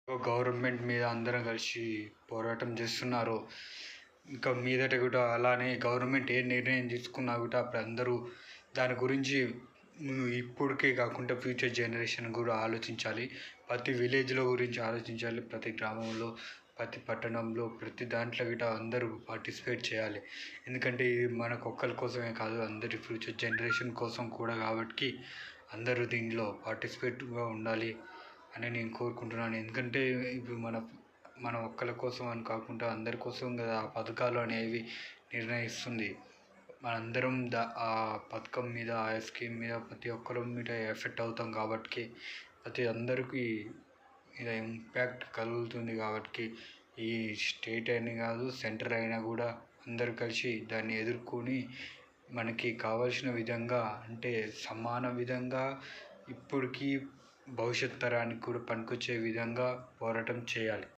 Government మీద అందరం కలిసి పోరాటం చేస్తున్నారు. ఇంకా మీదట కూడా అలానే గవర్నమెంట్ ఏ నిర్ణయం తీసుకున్నా కూడా అప్పుడు అందరూ దాని గురించి ఇప్పటికే కాకుండా ఫ్యూచర్ జనరేషన్ కూడా ఆలోచించాలి. ప్రతి విలేజ్లో గురించి ఆలోచించాలి. ప్రతి గ్రామంలో, ప్రతి పట్టణంలో, ప్రతి దాంట్లో గిట్ట అందరూ పార్టిసిపేట్ చేయాలి. ఎందుకంటే ఇది మనకు ఒక్కరి కోసమే కాదు, అందరి ఫ్యూచర్ జనరేషన్ కోసం కూడా కాబట్టి అందరూ దీనిలో పార్టిసిపేట్గా ఉండాలి అని నేను కోరుకుంటున్నాను. ఎందుకంటే ఇప్పుడు మన ఒక్కరి కోసం అని కాకుండా అందరి కోసం కదా ఆ పథకాలు అనేవి నిర్ణయిస్తుంది. మనందరం ఆ పథకం మీద, ఆ స్కీమ్ మీద ప్రతి ఒక్కరి మీద ఎఫెక్ట్ అవుతాం కాబట్టి ప్రతి అందరికీ మీద ఇంపాక్ట్ కలుగుతుంది కాబట్టి ఈ స్టేట్ అని కాదు, సెంటర్ అయినా కూడా అందరూ కలిసి దాన్ని ఎదుర్కొని మనకి కావాల్సిన విధంగా, అంటే సమాన విధంగా ఇప్పటికీ భవిష్యత్ తరానికి కూడా పనికొచ్చే విధంగా పోరాటం చేయాలి.